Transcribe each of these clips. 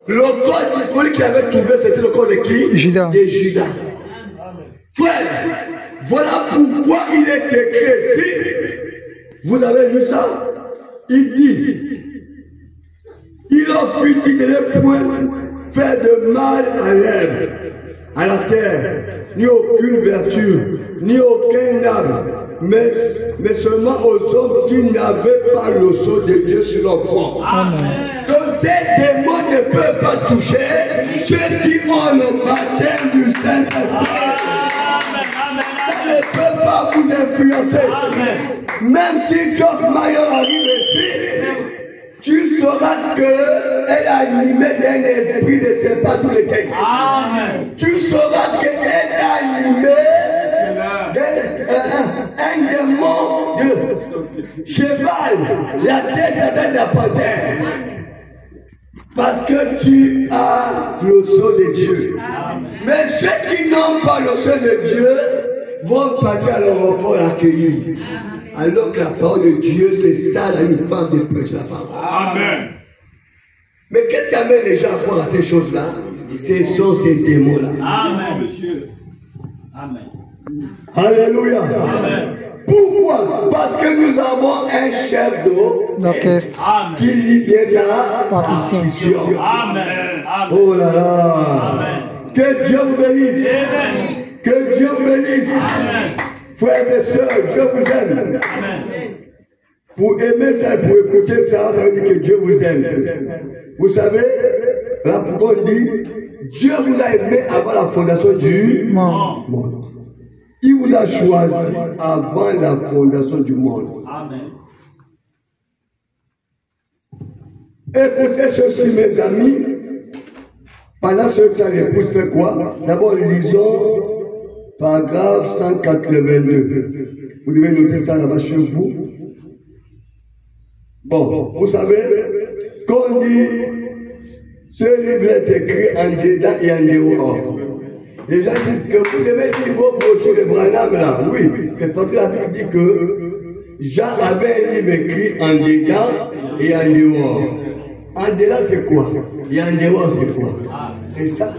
Le corps disponible qu'il avait trouvé, c'était le corps de qui? Judas. De Judas. Frère, voilà pourquoi il est écrit ici. Vous avez vu ça? Il dit, il a fini de ne point faire de mal à l'herbe, à la terre, ni aucune vertu, ni aucun âme, mais seulement aux hommes qui n'avaient pas le sceau de Dieu sur leur front. Donc ces démons ne peuvent pas toucher ceux qui ont le baptême du Saint-Esprit. Ça ne peut pas vous influencer. Même si Joyce Meyer arrive ici, tu sauras qu'elle est animée d'un esprit de ses pas tous les textes. Tu sauras qu'elle est animée d'un démon de cheval, la tête de panthère. Parce que tu as le sceau de Dieu. Mais ceux qui n'ont pas le sceau de Dieu vont partir à leur repos l'accueillir. Alors que la parole de Dieu, c'est ça, là, une femme de prêche la parole. Amen. Mais qu'est-ce qui amène les gens à croire à ces choses-là? Ce sont ces démons-là. Amen, monsieur. Amen. Alléluia. Amen. Pourquoi? Parce que nous avons un chef d'orchestre qui lit bien sa partition. Amen. Oh là là. Amen. Que Dieu vous bénisse. Amen. Que Dieu vous bénisse. Amen. Frères et sœurs, Dieu vous aime. Amen. Pour aimer ça, pour écouter ça, ça veut dire que Dieu vous aime. Vous savez, voilà pourquoi on dit, Dieu vous a aimé avant la fondation du monde. Il vous a choisi avant la fondation du monde. Amen. Écoutez ceci, mes amis. Pendant ce temps, l'épouse fait quoi? D'abord, lisons paragraphe 182. Vous devez noter ça là-bas chez vous. Bon, vous savez, quand on dit ce livre est écrit en dedans et en dehors. Les gens disent que vous devez lire vos brochures de Branham là. Oui, mais parce que la Bible dit que Jean avait un livre écrit en dedans et en dehors. En dedans c'est quoi? Et en dehors c'est quoi? C'est ça.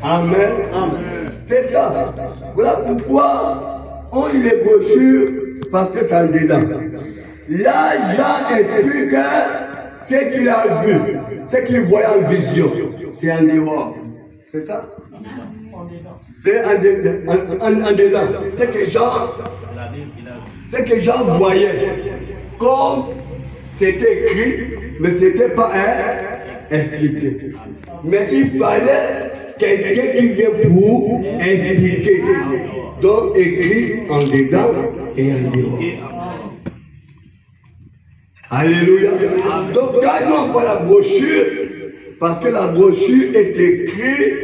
Amen. Amen. C'est ça. Voilà pourquoi on lit les brochures, parce que c'est en dedans. Là, Jean explique ce qu'il a vu, ce qu'il voyait en vision. C'est en dehors. C'est ça? C'est en dedans. C'est que Jean voyait. Comme c'était écrit, mais ce n'était pas expliqué. Mais il fallait quelqu'un qui vient pour expliquer. Donc écrit en dedans et en dehors. Alléluia. Donc quand on voit la brochure, parce que la brochure est écrite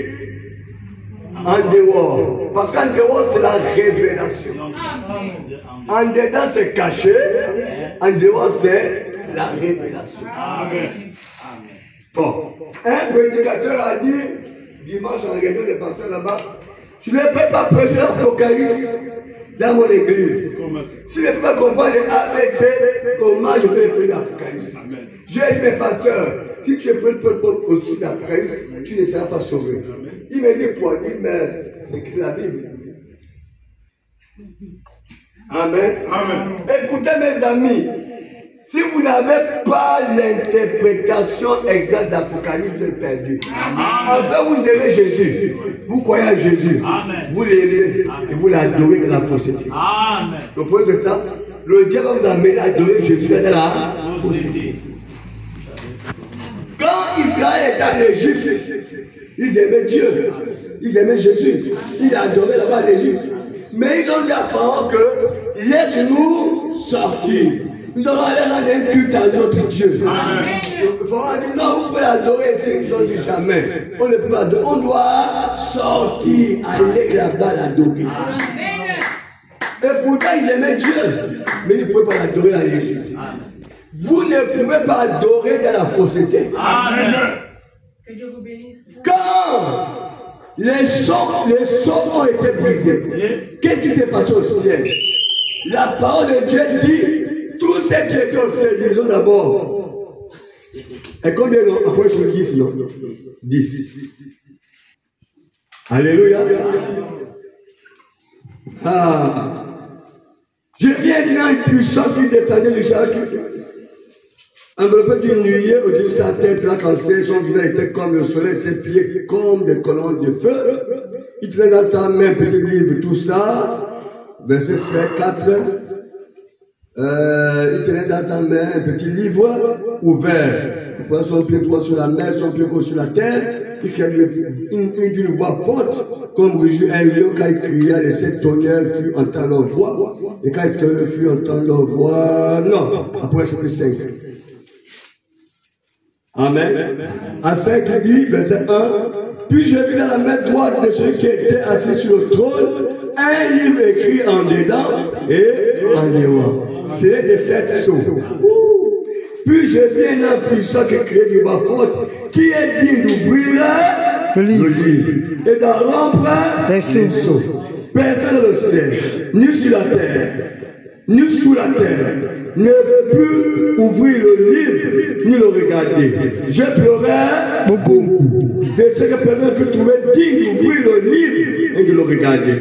en dehors. Parce qu'en dehors c'est la révélation. En dedans c'est caché, en dehors c'est la révélation. Amen. Bon, un prédicateur a dit, dimanche en réunion des pasteurs là-bas, je ne peux pas prêcher l'Apocalypse dans mon église. Si je ne peux pas comprendre les ABC, comment je peux prêcher l'Apocalypse? J'ai dit, mes pasteurs, si tu prêches aussi l'Apocalypse, tu ne seras pas sauvé. Il me dit quoi? Il dit, mais c'est écrit la Bible. Amen. Amen. Écoutez mes amis, si vous n'avez pas l'interprétation exacte d'Apocalypse, vous êtes perdu. Enfin, vous aimez Jésus. Vous croyez à Jésus. Amen. Vous l'aimez et vous l'adorez dans la fausseté. Amen. Le point c'est ça. Le diable va vous amener à adorer Jésus dans la fausseté. Quand Israël était en Égypte, ils aimaient Dieu. Ils aimaient Jésus. Ils adoraient là-bas en Égypte. Mais ils ont dit à Pharaon que laisse-nous sortir. Nous allons aller rendre un culte à notre Dieu. Amen. Le Pharaon a dit non, vous pouvez l'adorer ici. Ils ont dit jamais. On ne peut pas adorer. On doit sortir, aller là-bas l'adorer. Et pourtant ils aimaient Dieu. Mais ils ne pouvaient pas l'adorer dans l'Égypte. Vous ne pouvez pas adorer dans la fausseté. Amen. Que Dieu vous bénisse. Quand les sceaux ont été brisés, qu'est-ce qui s'est passé au ciel? La parole de Dieu dit, tout ce qui est au ciel, disons d'abord, Et combien non? Après sur 10, non? 10. Alléluia. Ah. Je viens d'un puissant qui descendait du ciel, enveloppé d'une nuée au-dessus de sa tête, là, quand son visage était comme le soleil, ses pieds comme des colonnes de feu. Il tenait dans sa main un petit livre, tout ça. Verset 4. Il tenait dans sa main un petit livre ouvert. Il prenait son pied droit sur la mer, son pied gauche sur la terre. Il criait d'une voix forte, comme rugit un lion. Quand il cria, les 7 tonnerres furent entendre leur voix. Et quand les tonnerres furent entendre leur voix, non, après c'est plus 5. Amen. À 5, il dit, verset 1, puis j'ai vu dans la main droite de celui qui était assis sur le trône, un livre écrit en dedans et en dehors. C'est des 7 sceaux. Puis j'ai vu un puissant qui criait d'une voix forte, qui est digne d'ouvrir le livre et d'en rompre les sceaux. Personne dans le ciel, ni sur la terre, ni sous la terre, ne peut ouvrir le livre, ni le regarder. Je pleurais beaucoup de ce que personne fut trouvé digne d'ouvrir le livre et de le regarder.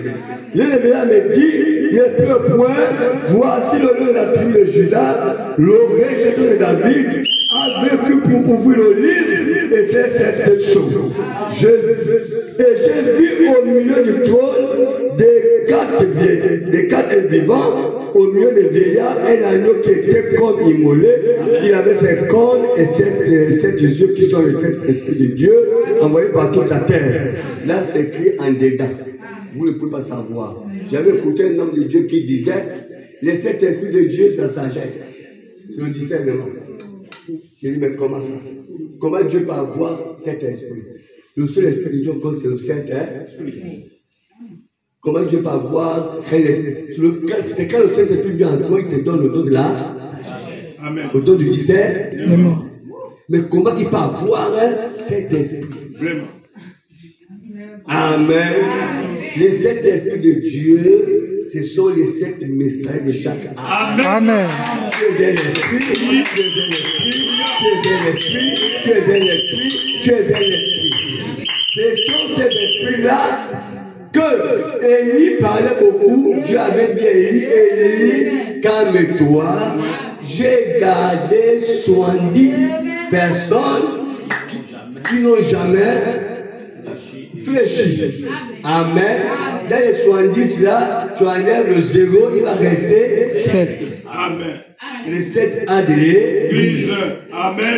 L'Évêque me dit, ne peut point, voici le nom de la tribu de Judas, le rejeton de David, a vécu pour ouvrir le livre, et c'est cette chose. Et j'ai vu au milieu du trône des 4 vivants, au milieu des vieillards, un agneau qui était comme immolé. Il avait 7 cornes et 7 yeux qui sont les 7 esprits de Dieu envoyés par toute la terre. Là, c'est écrit en dedans. Vous ne pouvez pas savoir. J'avais écouté un homme de Dieu qui disait, les 7 esprits de Dieu, c'est la sagesse. C'est le discernement. J'ai dit, mais comment ça? Comment Dieu peut avoir 7 esprits? Le seul esprit de Dieu, c'est le Saint-Esprit. Comment Dieu peut avoir un esprit? C'est quand le Saint-Esprit vient en toi, il te donne le don de la sagesse. Le don du discernement. Mais comment il peut avoir cet esprit? Vraiment. Amen. Les 7 esprits de Dieu, ce sont les 7 messages de chaque âme. Amen. Tu es un esprit, tu es un esprit, tu es un esprit, tu es un esprit, tu es un esprit. Ce sont ces esprits-là que Élie parlait beaucoup. Dieu avait dit à Élie, calme-toi. J'ai gardé 70 personnes qui n'ont jamais fléchi. Amen. Dans les 70 là, tu enlèves le 0, il va rester 7. Amen. Les 7 A de l'Église. Amen.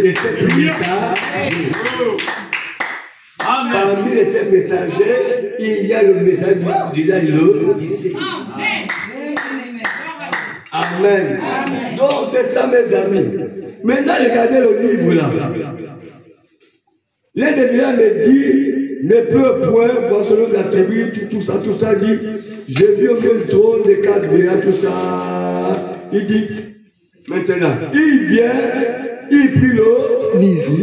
Les 7 messagers. Parmi les 7 messagers, il y a le message du lycée. Amen. Donc c'est ça mes amis. Maintenant regardez le livre là. L'un des vieux me dit, ne pleure point, voir selon la tribu, tout ça dit, j'ai vu au milieu du trône des 4 veillants, tout ça. Il dit, maintenant, il vient, il prit le livre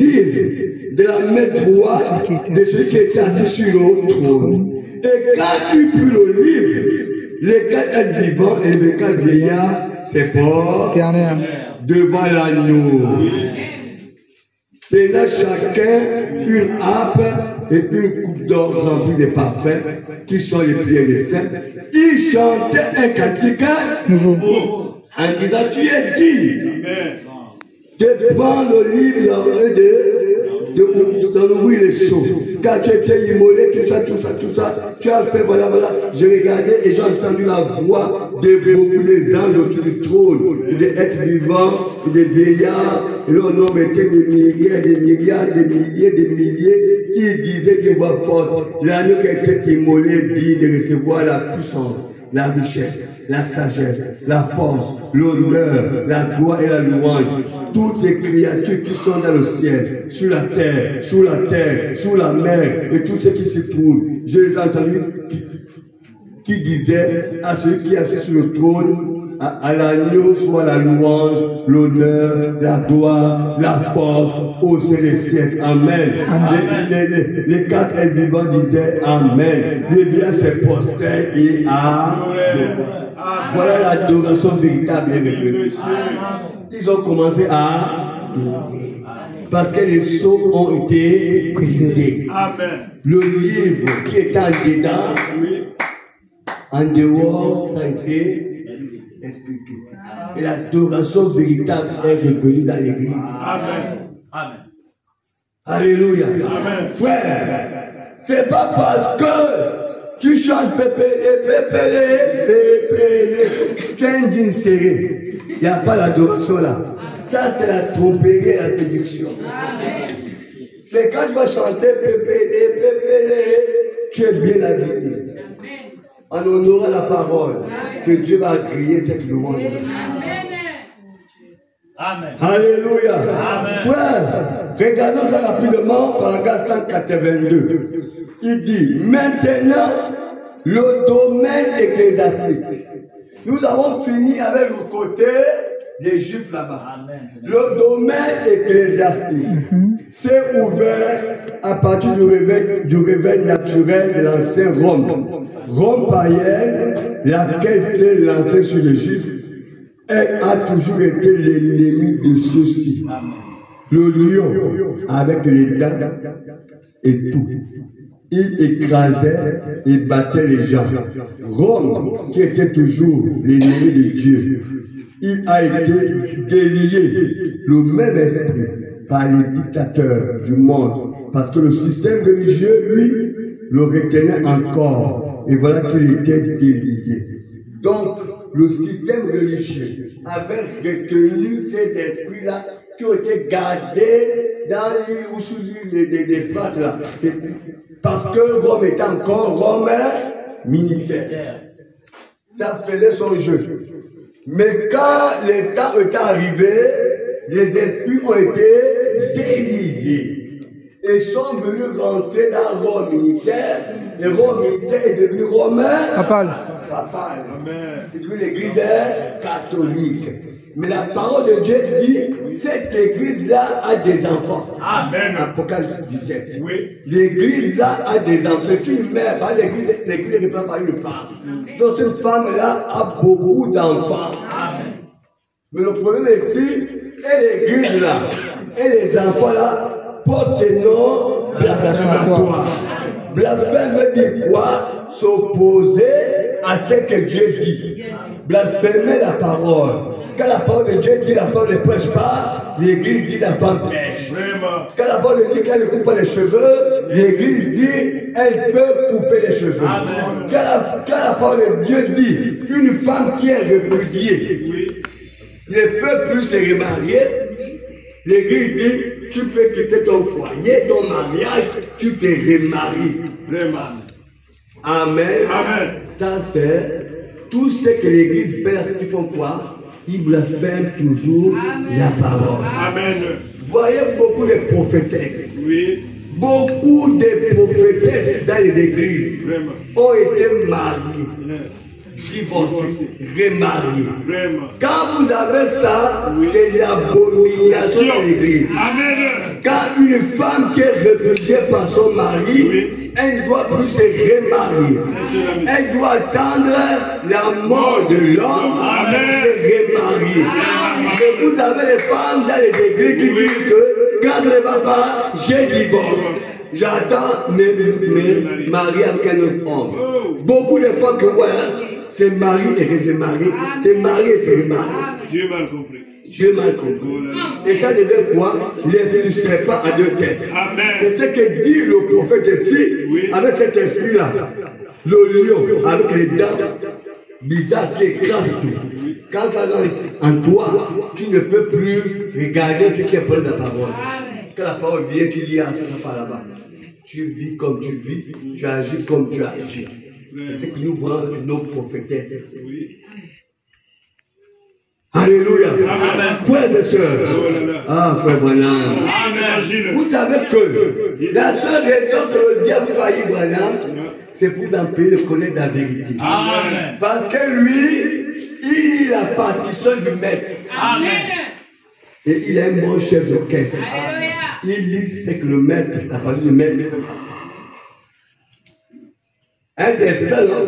de la main droite de celui qui était assis sur le trône. Et quand il prit le livre, les 4 êtres vivants et les 4 vieillards se portent devant l'agneau. Tenant chacun une harpe et une coupe d'or remplie de parfums, qui sont les prières des saints. Ils chantaient un cantique nouveau en disant, tu es digne de prendre le livre d'ouvrir les seaux. Car tu étais immolé, tout ça, tu as fait, voilà. J'ai regardé et j'ai entendu la voix de beaucoup des anges autour du trône, des êtres vivants, des vieillards, et leur nombre était des milliers, des milliards, des milliers, qui disaient d'une voix forte, l'agneau qui était immolé dit de recevoir la puissance, la richesse, la sagesse, la force, l'honneur, la gloire et la louange. Toutes les créatures qui sont dans le ciel, sur la terre, sous la terre, sous la mer, et tout ce qui se trouve. Je les ai entendus qui disaient à celui qui est assis sur le trône, à l'agneau soit la louange, l'honneur, la gloire, la force, au sein des siècles. Amen. Les 4 êtres vivants disaient Amen. Les vieux se prosternaient et Voilà l'adoration véritable et véritable. Ils ont commencé à adoré. Parce que les sceaux ont été brisés. Amen. Le livre qui était en dedans, en dehors, ça a été expliqué. Et l'adoration véritable est revenue dans l'église. Amen. Amen. Alléluia. Amen. Frère, c'est pas parce que tu chantes pépélé, tu as une jean serré. Il n'y a pas l'adoration là. Ça, c'est la tromperie et la séduction. C'est quand tu vas chanter pépélé, tu es bien habillé. En honorant la parole, que Dieu va griller cette louange. Amen. Alléluia. Amen. Frère, regardons ça rapidement, paragraphe 182. Il dit, maintenant, le domaine ecclésiastique. Nous avons fini avec le côté des Juifs là-bas. Le domaine ecclésiastique s'est ouvert à partir du réveil naturel de l'ancien Rome. Rome païenne, laquelle s'est lancée sur les Juifs, elle a toujours été l'ennemi de ceux-ci. Le lion avec les dents et tout. Il écrasait et battait les gens. Rome, qui était toujours l'ennemi de Dieu, il a été délié, le même esprit, par les dictateurs du monde. Parce que le système religieux, lui, le retenait encore. Et voilà qu'il était délié. Donc, le système religieux avait retenu ces esprits-là qui ont été gardés dans l'île ou sous l'île des pattes là. Parce que Rome était encore Rome militaire. Ça faisait son jeu. Mais quand l'État est arrivé, les esprits ont été déliés. Et sont venus rentrer dans Rome militaire. Et Rome militaire est devenu romain papal. C'est devenu l'église catholique. Mais la parole de Dieu dit, cette église-là a des enfants. Amen. Apocalypse 17. Oui. L'église-là a des enfants. C'est une mère, pas l'église est représentée par une femme. Donc cette femme-là a beaucoup d'enfants. Mais le problème ici, et l'église-là, et les enfants-là, portent des noms blasphématoires. Blasphème veut dire quoi? S'opposer à ce que Dieu dit. Blasphémer la parole. Quand la parole de Dieu dit la femme ne prêche pas, l'église dit la femme prêche. Quand la parole dit qu'elle ne coupe pas les cheveux, l'église dit elle peut couper les cheveux. Quand la parole de Dieu dit une femme qui est répudiée ne peut plus se remarier, l'église dit tu peux quitter ton foyer, ton mariage, tu te remaries. Amen. Amen. Ça c'est tout ce que l'église fait là, c'est qu'ils font quoi? Ils blasphèment toujours la parole. Amen. Voyez beaucoup de prophétesses. Oui. Beaucoup de prophétesses dans les églises ont été mariées, divorcées, remariées. Quand vous avez ça, c'est l'abomination de l'église. Quand une femme qui est répudiée par son mari, elle ne doit plus se remarier. Elle doit attendre la mort de l'homme pour se remarier. Mais vous avez les femmes dans les églises qui disent que quand ça ne va pas, j'ai divorce. J'attends me marier avec un autre homme. Beaucoup de femmes que voilà, se marient et se marient, se marient et se remarient. Dieu m'a compris. Dieu m'a compris. Et ça devait quoi? L'esprit du serpent à deux têtes. C'est ce que dit le prophète ici, avec cet esprit-là. Le lion, avec les dents bizarres qui écrasent tout. Quand ça entre en toi, tu ne peux plus regarder ce qui est parlé de la parole. Quand la parole vient, tu dis, ah, ça part là-bas. Tu vis comme tu vis, tu agis comme tu agis. Et c'est que nous voyons nos prophétesses. Alléluia. Frères et sœurs. Ah, frère Branham. Vous savez que la seule raison que le diable faillit Branham, c'est pour t'empêcher de connaître la vérité. Amen. Parce que lui, il lit la partition du maître. Amen. Et il est un bon chef d'orchestre. Il lit ce que le maître, la partition du maître, fait. Intéressant, non?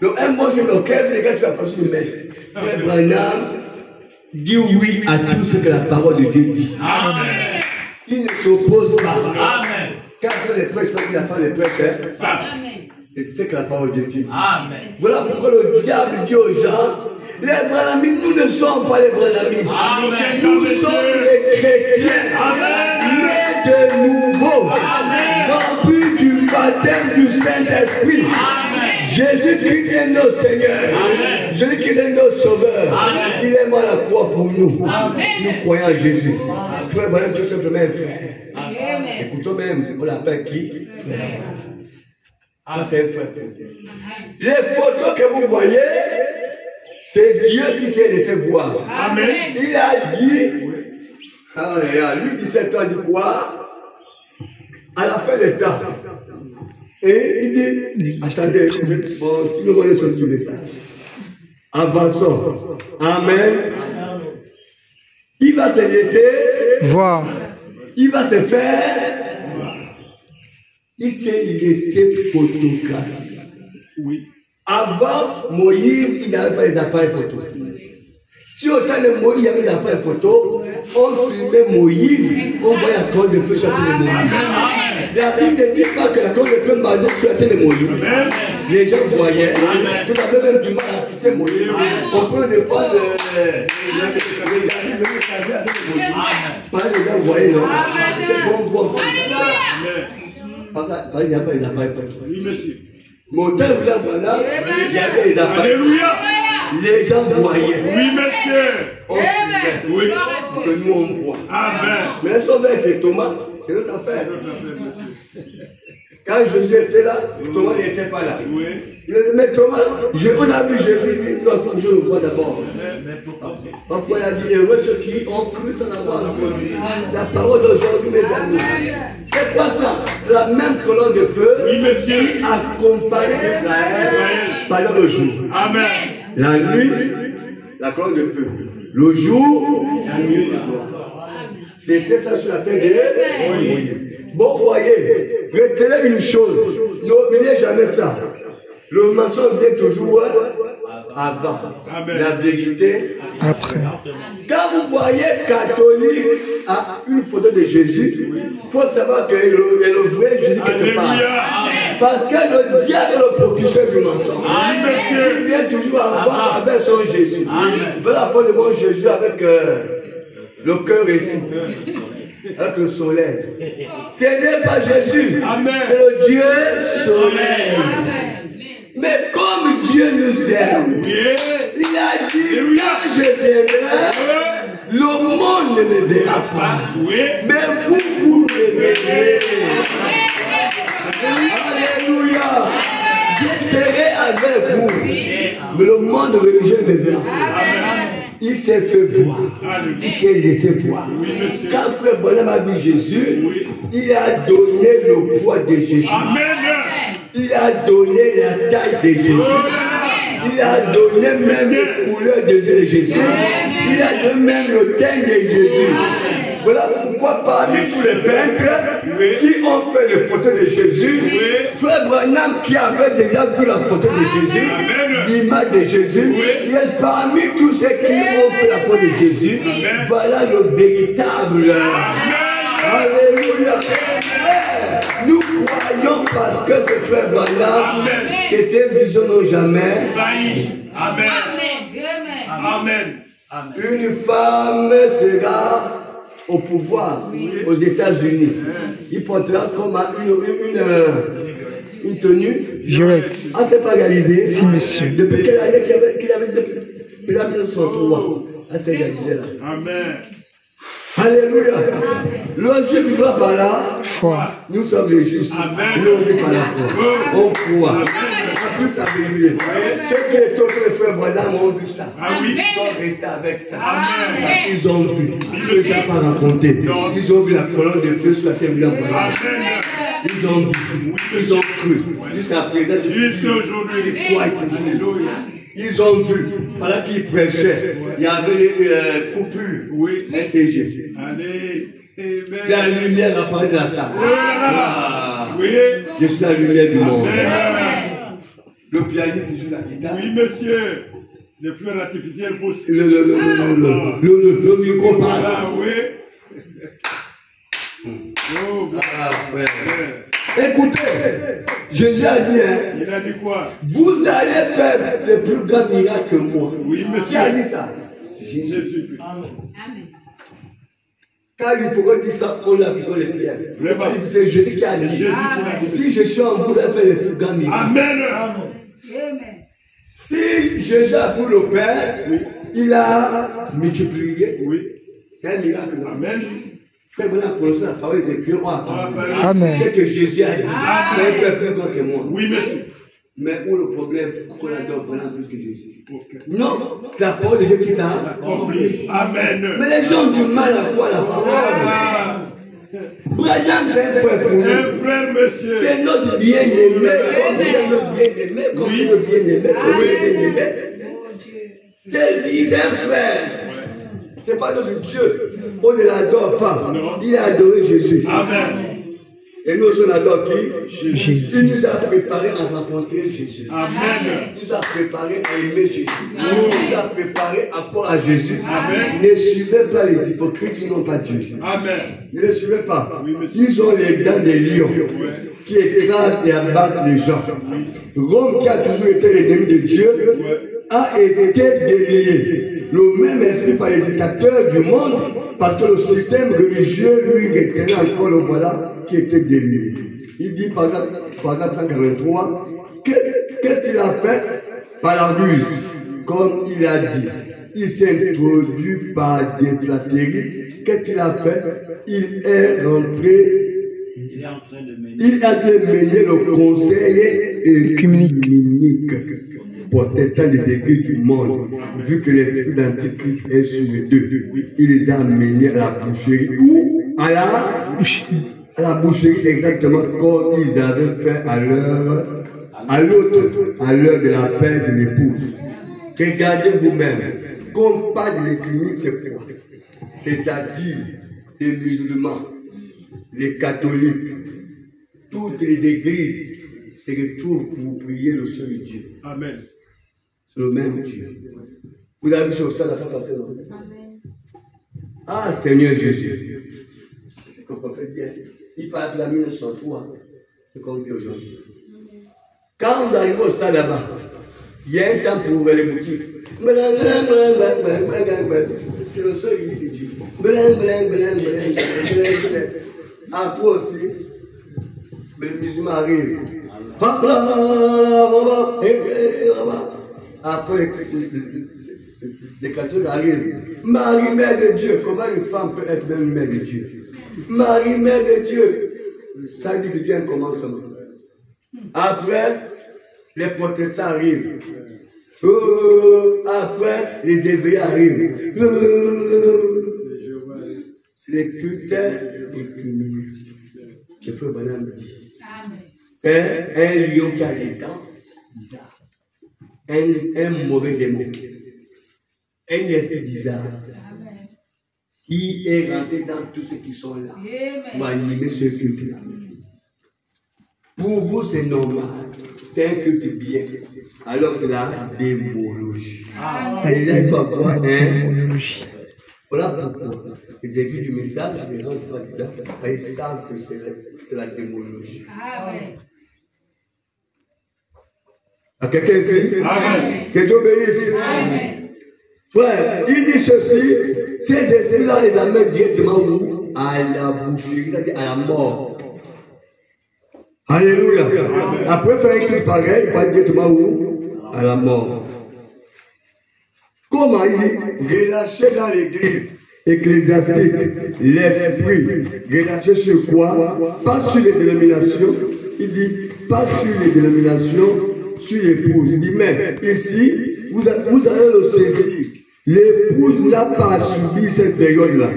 Donc, un bon chef d'orchestre, les gars, tu vas passer du maître. Frère Branham, dit oui à tout ce que la parole de Dieu dit. Amen. Il ne s'oppose pas. Amen. Quand on fait les prêches, il a fait les prêches. C'est ce que la parole de Dieu dit. Amen. Voilà pourquoi le diable dit aux gens, les Branamis, nous ne sommes pas les Branamis. Amen. Nous sommes les chrétiens. Amen. Nés de nouveau. Amen. Remplis du baptême du Saint-Esprit. Jésus-Christ est notre Seigneur. Jésus-Christ est notre Sauveur. Amen. Il est mort à la croix pour nous. Amen. Nous croyons en Jésus. Frère, voilà tout simplement un frère. Amen. Écoutons même, on l'appelle qui? Frère. Ah, c'est un frère. Les photos que vous voyez, c'est Dieu qui s'est laissé voir. Amen. Il a dit, lui 17 ans dit quoi? À la fin des temps. Et il dit, attendez, bon, si vous voyez ce message, avançons. Amen. Il va se laisser voir. Il va se faire. Il s'est laissé photographier. Oui. Avant Moïse, il n'avait pas les appareils photo. Si au temps de Moïse, il y avait des appareils photo, on filmait Moïse, on voyait la colonne de feu sur la tête de Moïse. La Bible ne dit pas que la colonne de feu basée sur la tête de Moïse. Les gens voyaient, tout à fait même du mal à fixer Moïse. On peut ne pas les gens voyaient, non? C'est bon, bon. Parce qu'il n'y a pas les appareils photo. Oui, monsieur. Mon temps, il y avait les appareils. Alléluia. Les gens voyaient. Oui, monsieur. On filmait. Oui. Pour que nous, on voit. Amen. Mais si on va avec les Thomas, c'est notre affaire. Quand Jésus était là, Thomas n'était pas là. Oui. Mais Thomas, on a vu Jésus, il dit, non, il faut que je le voie d'abord. Parfois, il a dit, heureux ceux qui ont cru sans avoir vu. C'est la parole d'aujourd'hui, mes amis. C'est quoi ça? C'est la même colonne de feu qui accompagnait Israël pendant le jour. Amen. La nuit, la colonne de feu. Le jour, la nuit de gloire. C'était ça sur la tête de Moïse. Bon, voyez, retenez une chose, n'oubliez jamais ça. Le mensonge vient toujours avant. Amen. La vérité après. Quand vous voyez catholique à une photo de Jésus, il faut savoir qu'il y a le vrai Jésus quelque part. Parce que le diable est le procureur du mensonge. Il vient toujours avoir avec son Jésus. Il veut la foi de mon Jésus avec le cœur ici. Avec le soleil. Ce n'est pas Jésus. C'est le Dieu soleil. Mais comme Dieu nous aime, il a dit, quand je viendrai, le monde ne me verra pas. Mais vous me verrez. Alléluia. Je serai avec vous. Mais le monde religieux ne me verra pas. Il s'est fait voir. Il s'est laissé voir. Quand Frère Bonhomme a vu Jésus, il a donné le poids de Jésus. Il a donné la taille de Jésus. Il a donné même les couleurs de Jésus. Il a donné même le teint de Jésus. Voilà pourquoi parmi tous les peintres qui ont fait les photos de Jésus, Frère Branham qui avait déjà vu la photo de Jésus, l'image de Jésus, et parmi tous ceux qui ont fait la photo de Jésus, voilà le véritable. Alléluia. Nous croyons parce que ce Frère Branham, que ces visions n'ont jamais failli. Amen. Amen. Une femme sera au pouvoir aux États-Unis. Il portera comme une tenue violette. Ah, c'est pas réalisé. Si, monsieur. Depuis quelle année qu'il avait dit qu'il a 1903. Ah, c'est réalisé là. Amen. Alléluia. Le Dieu vivra par là. Foi. Nous sommes les justes. Amen. Nous on vit par la foi. On croit. En plus, ça vérité. Ceux qui étaient autres frères Branham ont vu ça. Ils sont restés avec ça. Amen. Parce qu'ils ont vu. Ils ne les ont pas raconté. Ils ont vu la colonne de feu sur la terre de Branham. Ils ont vu. Ils ont cru. Jusqu'à présent, jusqu'aujourd'hui. Ils croient toujours. Ils ont vu, pendant qu'ils prêchaient, il y avait des coupures, SCG. La lumière apparaît dans la salle. Je suis la lumière du monde. Le pianiste joue la guitare. Oui, monsieur. Les fleurs artificielles poussent. Le micro passe. Ah oui. Oh, frère. Écoutez, Jésus a dit, il a dit quoi? Vous allez faire le plus grand miracle que moi. Oui, monsieur. Qui a dit ça? Jésus. Amen. Quand il faut dire ça, on a fait les pierres. C'est Jésus qui a dit. Si je suis en vous, vous allez faire le plus grand miracle. Amen. Si Jésus a pris le Père, oui, il a multiplié. Oui. C'est un miracle. Amen. Frère, voilà, pour l'instant, la parole des Écritures, on a Amen. C'est que Jésus a dit. Il va faire plus grand que moi. Oui, monsieur. Mais où le problème, qu'on adore vraiment plus que Jésus? Okay. Non, c'est la parole de Dieu qui s'en accomplit. Amen. Mais les gens ont du mal à croire la parole. Branham, c'est un frère pour nous. Un frère, monsieur. C'est notre bien-aimé. C'est notre bien-aimé. Comme c'est notre bien-aimé. C'est un frère. C'est pas notre Dieu. On ne l'adore pas. Il a adoré Jésus. Amen. Et nous, on adore qui? Jésus. Il nous a préparé à rencontrer Jésus. Amen. Il nous a préparé à aimer Jésus. Il nous a préparé à croire à Jésus. Amen. Ne suivez pas les hypocrites qui n'ont pas Dieu. Amen. Ne les suivez pas. Oui, ils ont les dents des lions qui écrasent et abattent les gens. Rome, qui a toujours été l'ennemi de Dieu, a été délié. Le même esprit par les dictateurs du monde, parce que le système religieux lui retenait encore le voilà qui était délié. Il dit par exemple 143, qu'est-ce qu'il a fait? Par la ruse, comme il a dit. Il s'est introduit par des flatteries. Qu'est-ce qu'il a fait? Il est rentré. Il a fait mener le conseil œcuménique protestant des églises du monde, vu que l'esprit d'Antichrist est sur les deux. Il les a amenés à la boucherie ou à la boucherie exactement comme ils avaient fait à l'heure de la paix de l'épouse. Regardez vous-même, comme pas de l'écuménique, c'est quoi? C'est-à-dire les musulmans, les catholiques, toutes les églises se retrouvent pour prier le seul Dieu. Amen. C'est le même Dieu. Vous avez vu sur le stade la fois passée, non? Amen. Ah, Seigneur Jésus. C'est qu'on peut faire bien. Il parle de la 1903. C'est comme dit aujourd'hui. Quand vous arrivez au stade là-bas, il y a un temps pour ouvrir les boutiques. C'est le seul unique de Dieu. Après aussi, les musulmans arrivent. Après, les catholiques arrivent. Marie, mère de Dieu. Comment une femme peut être même mère de Dieu? Marie, mère de Dieu. Ça dit que Dieu a un commencement. Après, les protestants arrivent. Après, les éveillés arrivent. C'est les critères écuméniques. Le frère Branham dit. C'est un lion qui a des dents bizarres. Un mauvais démon. Un esprit bizarre. Qui est rentré dans tous ceux qui sont là. Pour animer ce culte-là. Pour vous, c'est normal. C'est un culte bien. Alors que la démologie. Et là, il faut avoir un. Voilà pourquoi les églises du message ne rentrent pas dedans. Ils savent que c'est la démologie. Amen. À quelqu'un ici? Amen. Que Dieu bénisse. Amen. Frère, il dit ceci, ces esprits-là, ils amènent directement où? À la boucherie, c'est-à-dire à la mort. Alléluia. Amen. Après faire un truc pareil, il va directement où? À la mort. Comment il dit? Relâcher dans l'église ecclésiastique l'esprit. Relâcher sur quoi? Pas sur les dénominations. Il dit, pas sur les dénominations, sur l'épouse. Il dit, mais ici, vous allez le saisir. L'épouse n'a pas subi cette période-là.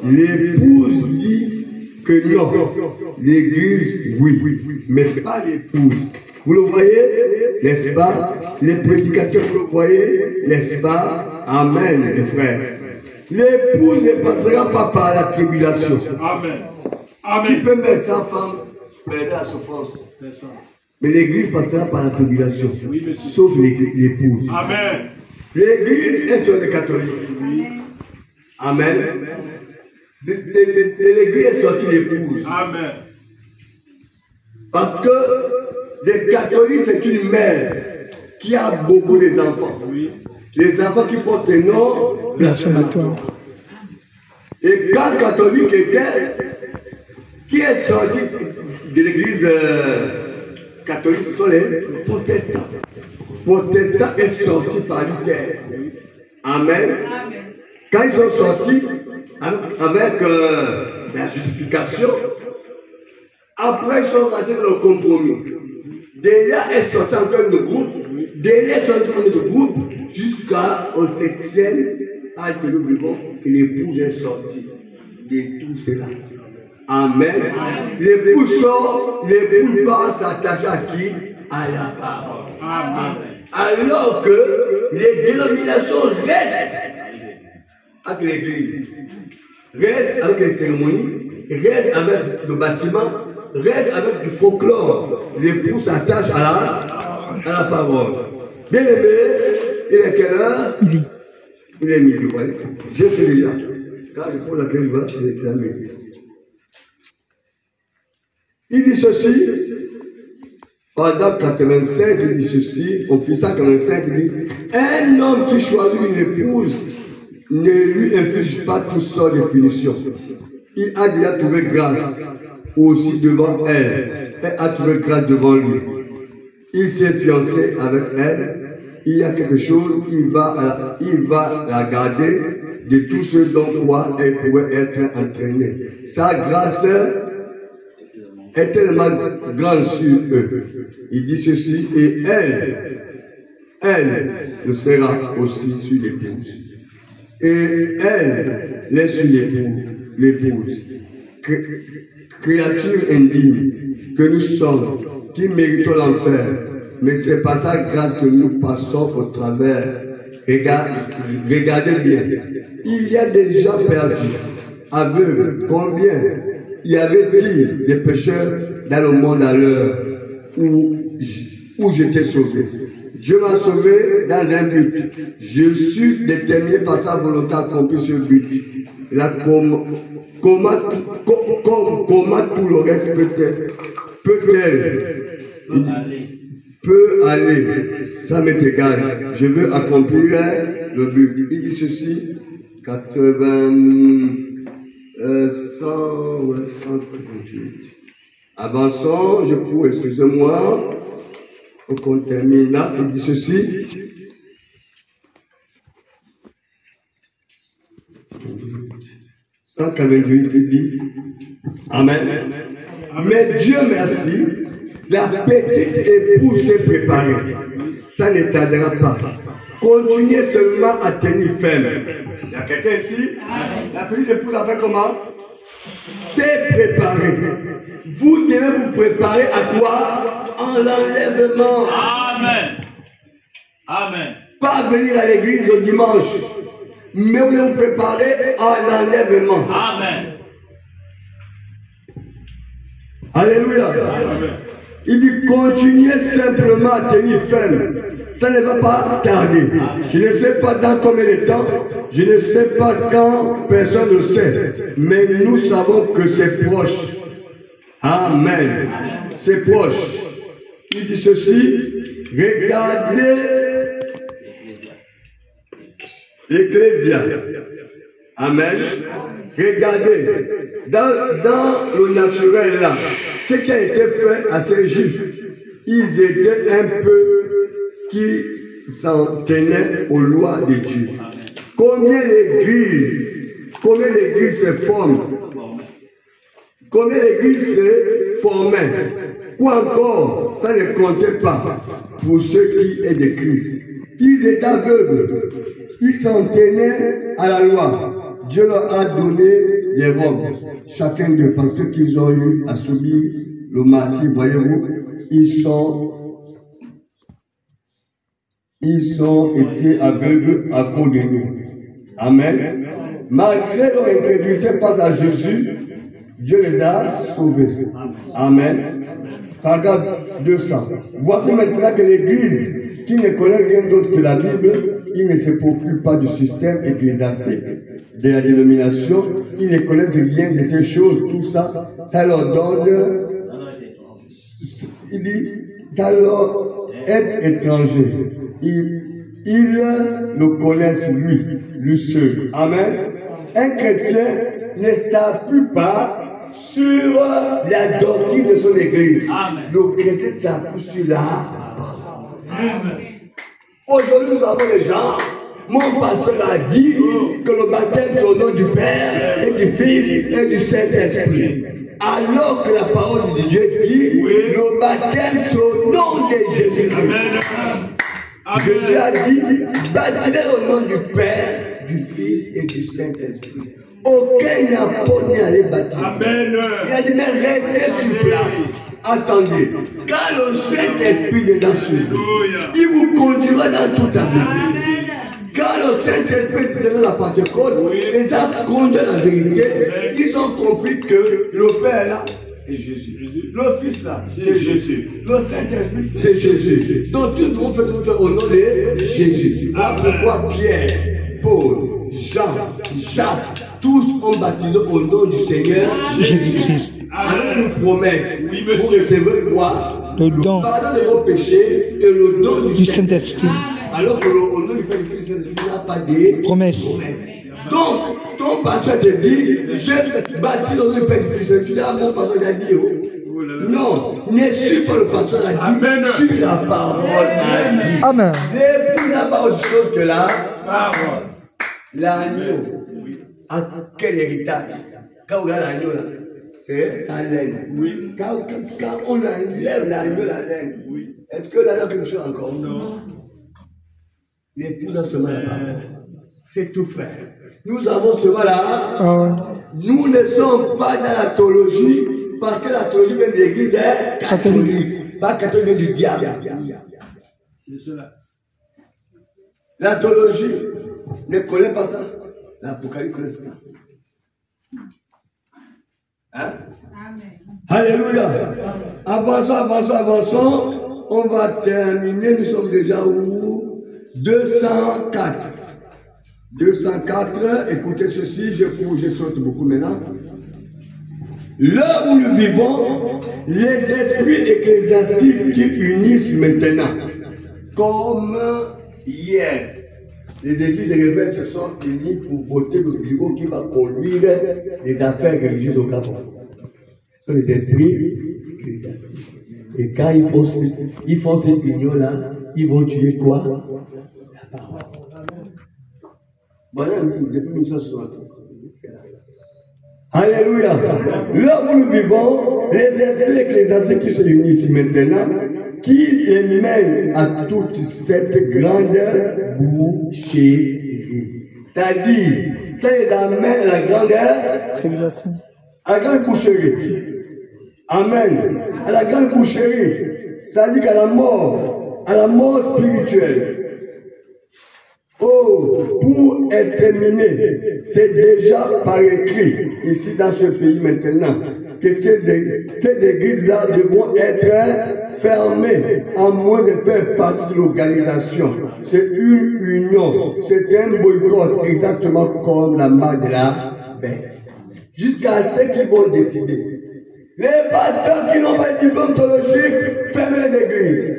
L'épouse dit que non. L'église, oui. Mais pas l'épouse. Vous le voyez, n'est-ce pas? Les prédicateurs, vous le voyez, n'est-ce pas? Amen, les frères. L'épouse ne passera pas par la tribulation. Amen. Qui peut mettre sa femme dans la souffrance? Mais l'église passera par la tribulation. Oui, sauf l'épouse. Amen. L'église est sur les catholiques. Amen. De l'église est sortie l'épouse. Amen. Parce que les catholiques, c'est une mère qui a beaucoup d'enfants. Les enfants qui portent le nom blasphématoire. Et quand catholique était, qui est sorti de l'église catholique, ce sont les protestants. Protestants est sorti par Luther. Amen. Quand ils sont sortis avec la justification, après ils sont rentrés dans le compromis. Déjà est sorti encore le groupe, déjà est sorti encore le groupe, jusqu'au 7e âge que nous vivons, que l'épouse est sortie de tout cela. Amen. L'épouse sort, l'épouse part s'attacher à qui? À la parole. Amen. Alors que les dénominations restent avec l'église, restent avec les cérémonies, restent avec le bâtiment, restent avec du folklore. L'époux s'attache à la parole. Bien aimé, il est quelle heure? Il est midi, vous voyez. Je sais déjà. Quand je pose la question, il est déjà midi. Il dit ceci. Pendant 85, il dit ceci, au 185, il dit, un homme qui choisit une épouse ne lui inflige pas tout sort de punition. Il a déjà trouvé grâce aussi devant elle, elle a trouvé grâce devant lui. Il s'est fiancé avec elle, il y a quelque chose, il va la garder de tout ce dont quoi elle pouvait être entraînée. Sa grâce est tellement grande sur eux. Il dit ceci, et elle le sera aussi sur l'épouse. Et elle l'est sur l'épouse. Créature indigne que nous sommes, qui méritons l'enfer, mais c'est par sa grâce que nous passons au travers. Regardez bien, il y a des gens perdus, aveugles, combien y avait-il des pécheurs dans le monde à l'heure où j'étais sauvé? Dieu m'a sauvé dans un but. Je suis déterminé par sa volonté à accomplir ce but. Là, comment tout le reste peut aller, ça m'est égal. Je veux accomplir le but. Il dit ceci, 138. Avançons, je cours, excusez-moi. On termine là, il dit ceci. « 148, il dit Amen. Mais Dieu merci, la petite épouse s'est préparée. Ça ne tardera pas. Continuez seulement à tenir ferme. Il y a quelqu'un ici? La petite épouse a fait comment? S'est préparée. Vous devez vous préparer à quoi? En l'enlèvement. Amen. Amen. Pas venir à l'église au dimanche, mais vous devez vous préparer à l'enlèvement. Amen. Alléluia. Amen. Il dit continuez simplement à tenir ferme. Ça ne va pas tarder. Je ne sais pas dans combien de temps, je ne sais pas quand, personne ne sait. Mais nous savons que c'est proche. Amen. C'est proche. Il dit ceci, regardez l'Ecclésia. Amen. Regardez, dans le naturel là, ce qui a été fait à ces Juifs, ils étaient un peu qui s'en tenaient aux lois de Dieu. Combien l'église se forme? Combien l'église se formait? Quoi encore? Ça ne comptait pas pour ceux qui est de Christ. Ils étaient aveugles. Ils s'en tenaient à la loi. Dieu leur a donné les robes, chacun d'eux, parce qu'ils ont eu à subir le martyre. Voyez-vous, ils ont été aveugles à cause de nous. Amen. Malgré leur incrédulité face à Jésus, Dieu les a sauvés. Amen. Paragraphe 200. Voici maintenant que l'Église, qui ne connaît rien d'autre que la Bible, ils ne se préoccupent pas du système ecclésiastique, de la dénomination, ils ne connaissent rien de ces choses, tout ça, ça leur donne, il dit, ça leur est étranger. Ils le connaissent lui seul. Amen. Un chrétien ne s'appuie pas sur la doctrine de son église. Amen. Le chrétien s'appuie sur la parole. Aujourd'hui, nous avons des gens. Mon pasteur a dit que le baptême est au nom du Père et du Fils et du Saint-Esprit. Alors que la parole de Dieu dit le baptême est au nom de Jésus-Christ. Jésus a dit baptisez au nom du Père, du Fils et du Saint-Esprit. Aucun apôtre n'est allé baptiser. Amen. Il a dit mais restez sur place. Attendez, quand le Saint-Esprit est dans ce vous, il vous conduira dans toute la vérité. Quand le Saint-Esprit disait dans la Pentecôte, les a conduits à la vérité, ils ont compris que le Père là, c'est Jésus. Le Fils là, c'est Jésus. Le Saint-Esprit, c'est Jésus. Donc tout le monde fait au nom de Jésus. Voilà pourquoi Pierre, Paul, Jean, Jacques, tous ont baptisé au nom du Seigneur Jésus-Christ. Avec une promesse, vous recevez quoi? Le pardon de vos péchés et le don du Saint-Esprit. Alors que au nom du Père et du Fils, il n'y a pas de promesse. Donc, ton pasteur te dit, je baptise au nom du Père et du Fils. Tu dis, ah, mon pasteur a dit, oh. Non, ne suis pas le pasteur a dit, suis la parole a dit. Amen. L'époux n'a pas autre chose que la parole. L'agneau. À quel héritage? Quand on regarde l'agneau là, c'est sa laine. Oui. Quand on enlève l'agneau, la laine, oui. Est-ce que l'agneau a quelque chose encore? Non. L'époux dans seulement la parole. C'est tout, frère. Nous avons seulement la. Nous ne sommes pas dans la théologie parce que la théologie vient de l'église est catholique. Pas catholique du diable. C'est cela. La théologie ne connaît pas ça. L'Apocalypse connaît ça. Hein? Amen. Alléluia. Avançons. On va terminer. Nous sommes déjà où? 204. 204. Écoutez ceci. Je saute beaucoup maintenant. Là où nous vivons, les esprits ecclésiastiques qui unissent maintenant, comme hier, les églises de rebelles se sont unies pour voter le bureau qui va conduire les affaires religieuses au Gabon. Ce sont les esprits ecclésiastiques. Et quand ils font cette union-là, ils vont tuer quoi? La parole. Voilà, depuis 1960. Alléluia. Là où nous vivons, les esprits ecclésiastiques qui se unissent maintenant, qui les mènent à toute cette grande boucherie. C'est-à-dire, ça les amène à la grande tribulation. À la grande boucherie. Amen. À la grande boucherie. C'est-à-dire qu'à la mort spirituelle. Oh, pour exterminer, c'est déjà par écrit, ici dans ce pays maintenant, que ces églises-là devront être fermées, à moins de faire partie de l'organisation. C'est une union, c'est un boycott, exactement comme la marque de la bête. Jusqu'à ce qu'ils vont décider. Les pasteurs qui n'ont pas de diplôme théologique, ferment les églises.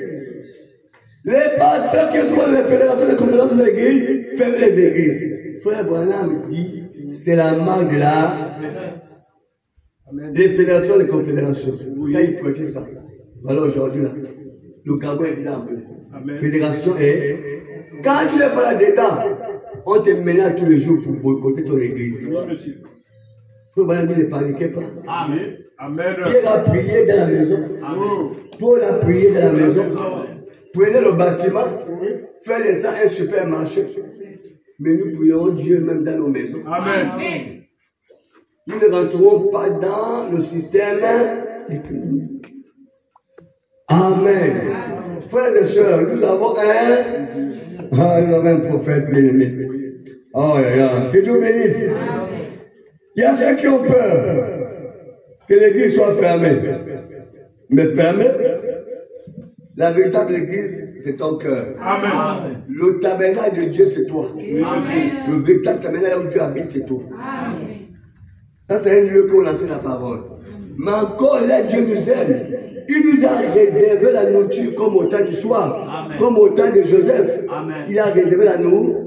Les pasteurs qui sont les fédérations de conférences de l'église, ferment les églises. Frère Branham dit, c'est la marque de la des fédérations de confédérations. Quand il prêchait ça, voilà aujourd'hui là, le Gabon est là. Fédération est. Quand tu n'es pas là dedans, on te menace tous les jours pour boycotter ton église. Frère Branham dit, ne paniquez pas. Amen. Pierre a prié dans la maison. Paul a prié dans la maison. Prenez le bâtiment, faites ça un supermarché. Mais nous prions Dieu même dans nos maisons. Amen. Nous ne rentrerons pas dans le système économique. Amen. Frères et sœurs, nous avons un prophète bien-aimé. Oh, que Dieu bénisse. Il y a ceux qui ont peur que l'église soit fermée. Mais fermée, La véritable église, c'est ton cœur. Amen. Le tabernacle de Dieu, c'est toi. Amen. Le véritable tabernacle où Dieu habite, c'est toi. Amen. Ça, c'est un lieu qu'on enseigne la parole. Mais encore là, Dieu nous aime. Il nous a réservé la nourriture comme au temps du soir, Amen. comme au temps de Joseph. Amen. Il a réservé la nourriture.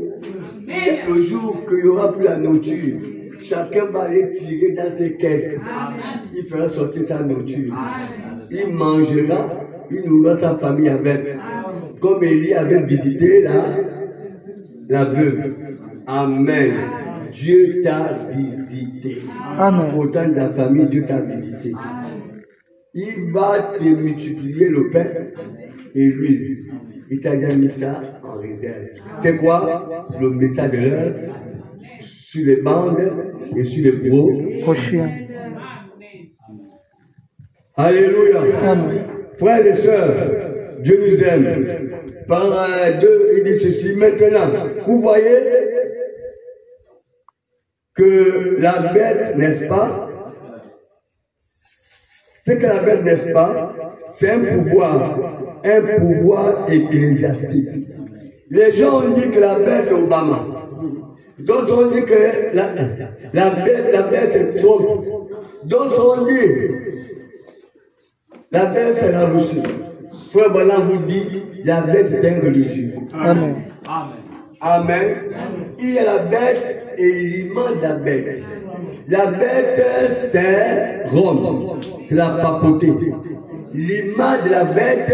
Le jour qu'il n'y aura plus la nourriture, chacun va aller tirer dans ses caisses. Amen. Il fera sortir sa nourriture. Amen. Il mangera, il nourrira sa famille avec. Amen. Comme Élie avait visité la veuve. Amen. Dieu t'a visité. Amen. Au temps de ta famille, Dieu t'a visité. Il va te multiplier le pain et l'huile. Il t'a déjà mis ça en réserve. C'est quoi? C'est le message de l'heure sur les bandes et sur les Prochain. Alléluia. Amen. Frères et sœurs, Dieu nous aime. Par deux, il dit ceci. Maintenant, vous voyez que la bête, n'est-ce pas? C'est que la bête, n'est-ce pas? C'est un pouvoir ecclésiastique. Les gens ont dit que la bête, c'est Obama. D'autres ont dit que la bête, c'est Trump. D'autres ont dit la bête, c'est la Russie. Frère Blanc vous dit, la bête, c'est un religieux. Amen. Amen. Amen. Il y a la bête et l'image de la bête. La bête, c'est Rome. C'est la papauté. L'image de la bête,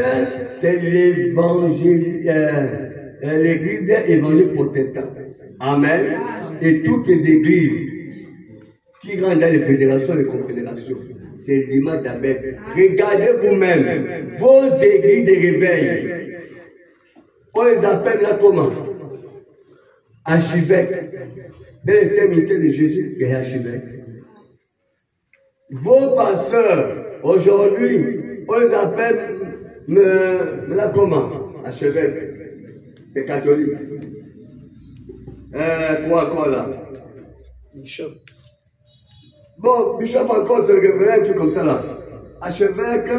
c'est l'évangile, l'église évangélique protestante. Amen. Et toutes les églises qui rentrent dans les fédérations et les confédérations, c'est l'image de la bête. Regardez vous-même vos églises de réveil. On les appelle là comment? Archevêques. Dans les 5 ministères de Jésus, il y a archevêques. Vos pasteurs, aujourd'hui, on les appelle là comment? Archevêques. C'est catholique. Quoi là? Bishop. Bon, Bishop encore se révèle un truc comme ça là. Archevêque,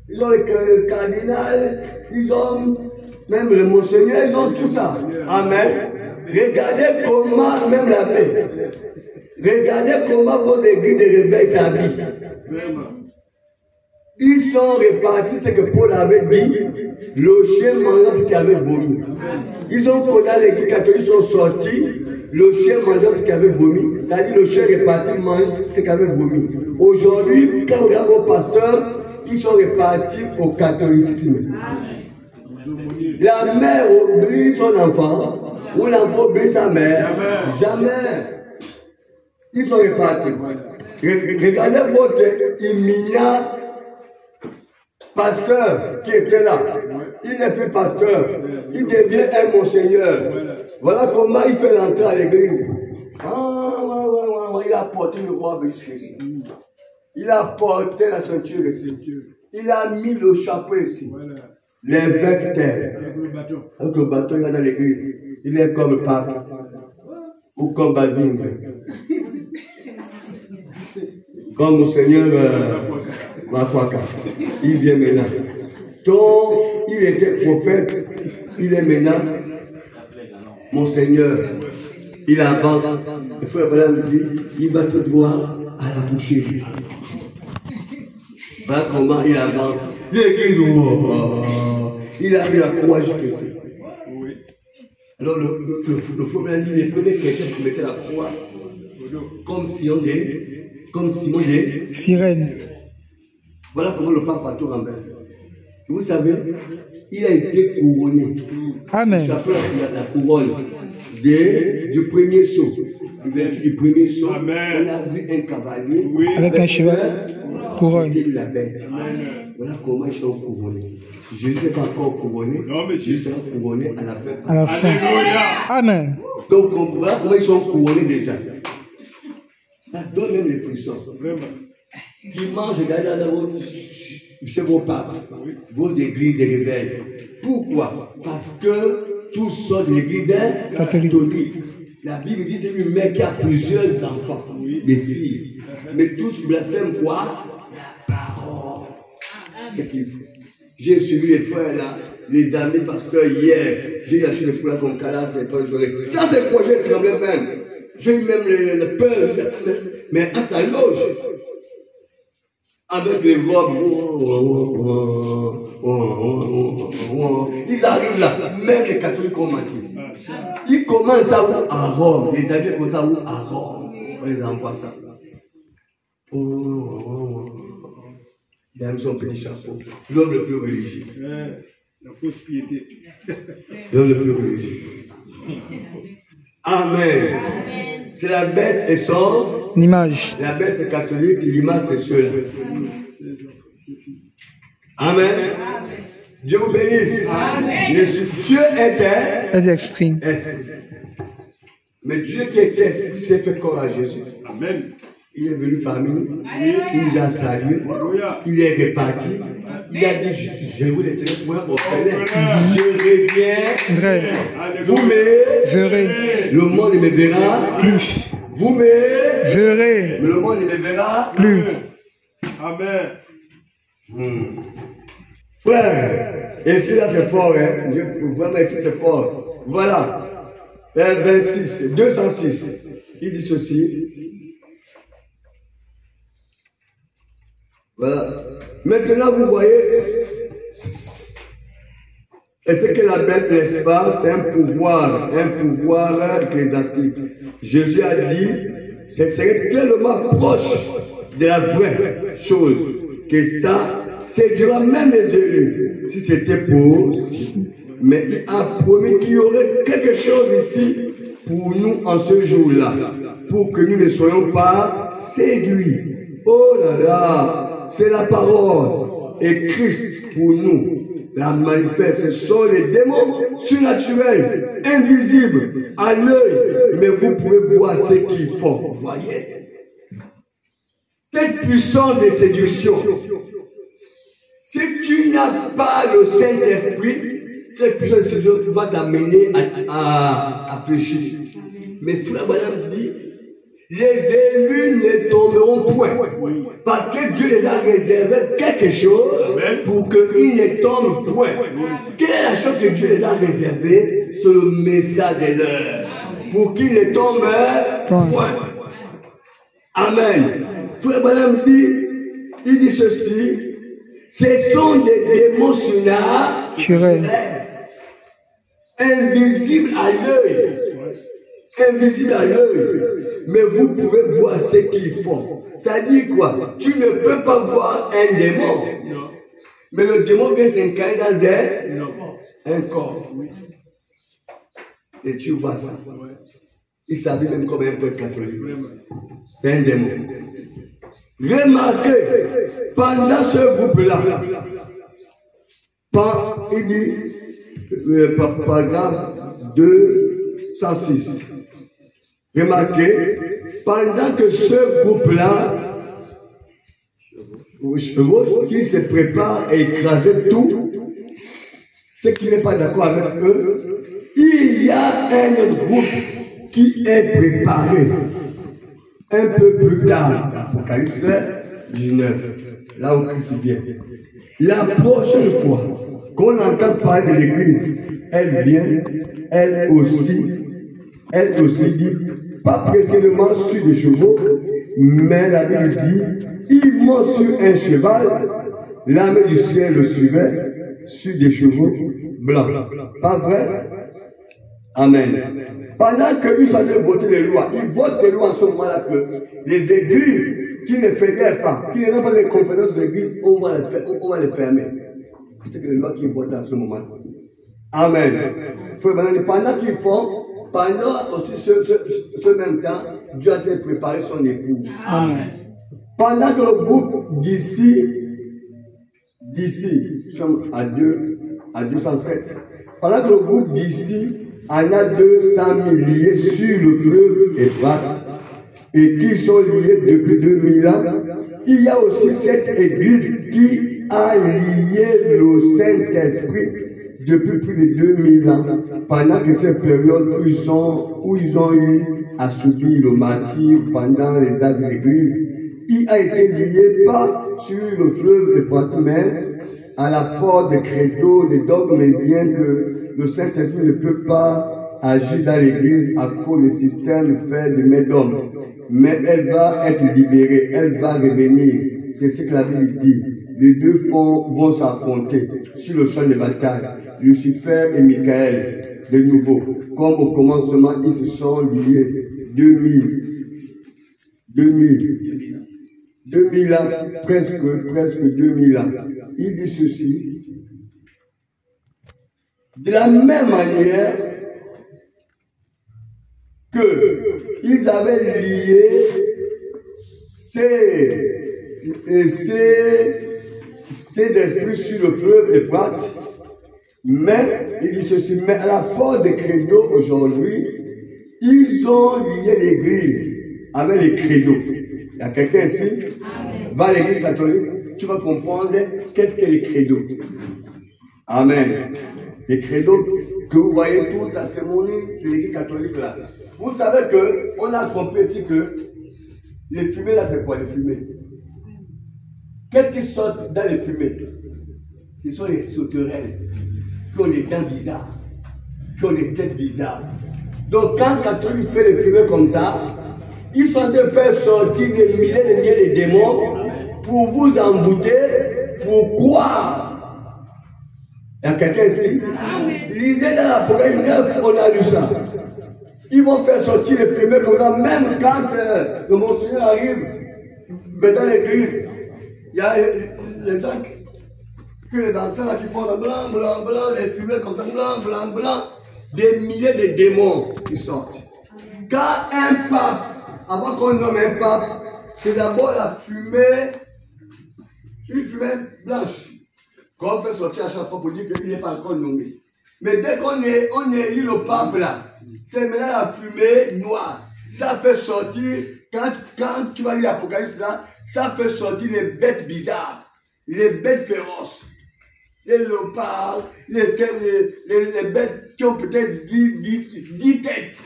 ils ont le cardinal, ils ont même le monseigneur, ils ont tout ça. Amen. Regardez comment, même l'abbé, regardez comment vos églises de réveil s'habillent. Ils sont répartis, ce que Paul avait dit, le chien mangeant ce qu'il avait vomi. Ils ont connu l'église catholique, ils sont sortis, le chien mangeant ce qu'il avait vomi. Ça dit le chien réparti mange ce qu'il avait vomi. Aujourd'hui, quand on regarde vos pasteurs, ils sont répartis au catholicisme. La mère oublie son enfant, ou l'enfant oublie sa mère. Jamais. Ils sont répartis. Regardez votre imminent pasteur qui était là. Il n'est plus pasteur. Il devient un monseigneur. Voilà comment il fait l'entrée à l'église. Il a porté le roi jusqu'ici. Il a porté la ceinture ici. Il a mis le chapeau ici. L'évêque terre. Avec le bâton, il va dans l'église. Il est comme le pape. Ou comme Basile. Comme Monseigneur Makwaka. Il vient maintenant. Donc, il était prophète. Il est maintenant Monseigneur. Il avance. Le frère Bala me dit, il va tout droit à la bouchée. Voilà comment il avance. L'église, il a mis la croix jusqu'ici. Alors le frère Bala dit, les premiers chrétiens qui mettaient la croix comme Simon des Sirène. Voilà comment le pape a tout renversé. Vous savez, il a été couronné. Amen. J'appelle la couronne du premier saut. L'ouverture du premier saut. Amen. On a vu un cavalier Avec un cheval couronne. C'était la bête. Voilà comment ils sont couronnés. Jésus n'est pas encore couronné. Non, monsieur. Jésus sera couronné à la fin. À la fin. Alléluia. Amen. Donc voilà comment ils sont couronnés déjà. Ça donne même les frissons. Vraiment. Dimanche, regardez chez vos papes, vos églises de réveil. Pourquoi? Parce que tous sont de l'église catholique. La Bible dit c'est une mère qui a plusieurs enfants, des filles. Mais tous blasphèment quoi? La parole. C'est qu'il faut. J'ai suivi les frères là, les amis pasteurs hier. J'ai acheté le poulet comme Kala, c'est pas joli. Ça, c'est le projet tremblé même. J'ai eu même les peurs, mais à sa loge. Avec les robes. Ils arrivent là, même les catholiques ont manqué. Ils commencent à où? À Rome. Les amis commencent à où? À Rome. On les envoie ça. Il a mis son petit chapeau. L'homme le plus religieux. La fausse piété. L'homme le plus religieux. Amen. C'est la bête et son L'image. La bête c'est catholique, l'image c'est ceux-là. Amen. Dieu vous bénisse. Amen. Dieu était Esprit. Mais Dieu qui était esprit s'est fait corps à Jésus. Amen. Il est venu parmi nous. Il nous a salués. Il est reparti. Il a dit, je vous laisserai pour un orphelin. Je reviendrai. Vous me verrez. Le monde ne me verra Plus. Vous me verrez. Mais le monde ne me verra Plus. Amen. Frère, ici là c'est fort, hein. Vraiment ici c'est fort. Voilà. 26, 206. Il dit ceci. Voilà. Maintenant vous voyez, et ce que la bête, n'est-ce pas, c'est un pouvoir ecclésiastique. Jésus a dit, ce serait tellement proche de la vraie chose que ça séduira même les élus, si c'était possible. Mais il a promis qu'il y aurait quelque chose ici pour nous en ce jour-là, pour que nous ne soyons pas séduits. Oh là là! C'est la parole et Christ pour nous la manifeste. Ce sont les démons surnaturels, invisibles à l'œil, mais vous pouvez voir ce qu'ils font. Vous voyez cette puissance de séduction. Si tu n'as pas le Saint-Esprit, cette puissance de séduction va t'amener à fléchir. Mais Frère Branham dit, les élus ne tomberont point. Parce que Dieu les a réservé quelque chose pour qu'ils ne tombent point. Quelle est la chose que Dieu les a réservée? C'est le message de l'heure. Pour qu'ils ne tombent point. Amen. Frère Branham dit, il dit ceci, ce sont des démons surnaturels, invisibles à l'œil. Invisible à l'œil, mais vous pouvez voir ce qu'ils font. Ça dit quoi? Tu ne peux pas voir un démon, mais le démon vient s'incarner dans un corps. Et tu vois ça. Il s'habille même comme un prêtre catholique. C'est un démon. Remarquez, pendant ce groupe-là, il dit, paragraphe 206. Remarquez, pendant que ce groupe-là, qui se prépare à écraser tout, ce qui n'est pas d'accord avec eux, il y a un autre groupe qui est préparé un peu plus tard, Apocalypse 19, là où Christ vient. La prochaine fois qu'on entend parler de l'Église, elle vient, elle aussi dit, pas précisément sur des chevaux, mais la Bible dit, ils montent sur un cheval, l'armée du ciel le suivait, sur des chevaux blancs. Pas vrai? Amen. Pendant qu'ils sont en train de voter les lois, ils votent les lois en ce moment-là que les églises qui ne fédèrent pas, qui n'ont pas de conférences d'église, on va les fermer. C'est que les lois qu'ils votent en ce moment-là. Amen. Pendant qu'ils font, pendant aussi ce même temps, Dieu a été préparé son épouse. Amen. Pendant que le groupe d'ici, nous sommes à 207, pendant que le groupe d'ici en a 200 000 liés sur le fleuve Euphrate et qui sont liés depuis 2000 ans, il y a aussi cette église qui a lié le Saint-Esprit depuis plus de 2000 ans, pendant que cette période où ils ont eu à subir le martyre pendant les actes de l'église, il a été lié pas sur le fleuve Euphrate, mais à l'apport des credos, des dogmes, et bien que le Saint-Esprit ne peut pas agir dans l'Église à cause du système fait de main d'homme. Mais elle va être libérée, elle va revenir. C'est ce que la Bible dit. Les deux vont s'affronter sur le champ de bataille. Lucifer et Michael, de nouveau. Comme au commencement, ils se sont liés 2000 ans, presque 2000 ans. Il dit ceci. De la même manière que ils avaient lié ces esprits sur le fleuve Euphrate, mais il dit ceci, mais à la porte des credos aujourd'hui, ils ont lié l'église avec les credos. Il y a quelqu'un ici, va à l'église catholique, tu vas comprendre qu'est-ce que les credos. Amen. Les credos que vous voyez toute la cérémonie de l'église catholique là. Vous savez qu'on a compris ici que les fumées là, c'est quoi les fumées? Qu'est-ce qui sort dans les fumées? Ce sont les sauterelles qui ont des dents bizarres, qui ont des têtes bizarres. Donc quand le catholique fait les fumées comme ça, ils sont en train de faire sortir des milliers de démons pour vous envoûter. Pourquoi? Il y a quelqu'un ici? Lisez dans l'Apocalypse 9, on a lu ça. Ils vont faire sortir les fumées comme ça, même quand le Monseigneur arrive dans l'église. Il y a les gens que les anciens là qui font blanc, blanc, blanc, les fumées comme ça, blanc, blanc, blanc, des milliers de démons qui sortent. Quand un pape, avant qu'on nomme un pape, c'est d'abord la fumée, une fumée blanche, qu'on fait sortir à chaque fois pour dire qu'il n'est pas encore nommé. Mais dès qu'on est élu le pape là, c'est maintenant la fumée noire. Ça fait sortir, quand tu vas lire l'Apocalypse là, ça fait sortir les bêtes bizarres, les bêtes féroces, les léopards, les bêtes qui ont peut-être 10 têtes.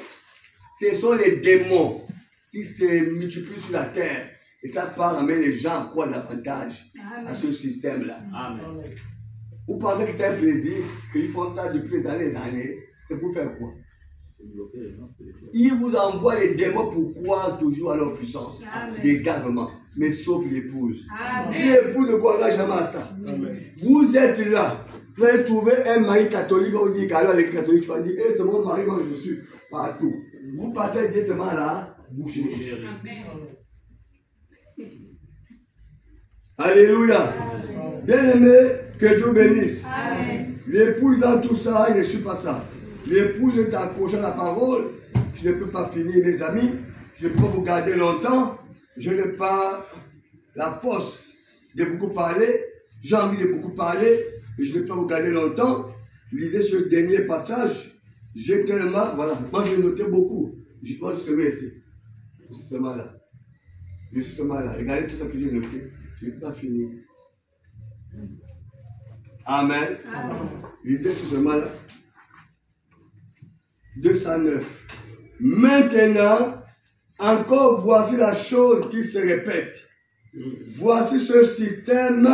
Ce sont les démons qui se multiplient sur la terre. Et ça part amener les gens à quoi davantage à ce système-là. Vous pensez que c'est un plaisir, qu'ils font ça depuis des années, c'est pour faire quoi? Ils vous envoient les démons pour croire toujours à leur puissance d'égarement, mais sauf l'épouse. L'épouse ne croira jamais à ça. Vous êtes là, vous allez trouver un mari catholique, vous dites qu'alors les catholiques, tu vas dire, hey, c'est mon mari, moi je suis partout. Vous partez directement là, bouchez. Alléluia. Bien-aimé, que Dieu bénisse. L'épouse dans tout ça, il ne suit pas ça. L'épouse est accrochée à la parole. Je ne peux pas finir, mes amis. Je ne peux pas vous garder longtemps. Je n'ai pas la force de beaucoup parler. J'ai envie de beaucoup parler. Et je ne peux pas vous garder longtemps. Lisez ce dernier passage. J'ai tellement... Voilà. Moi, j'ai noté beaucoup. Je pense que c'est ici. Je suis seulement là. Je suis seulement là. Regardez tout ça que j'ai noté. Je ne peux pas finir. Amen. Lisez ce seulement là. 209. Maintenant, encore voici la chose qui se répète. Voici ce système.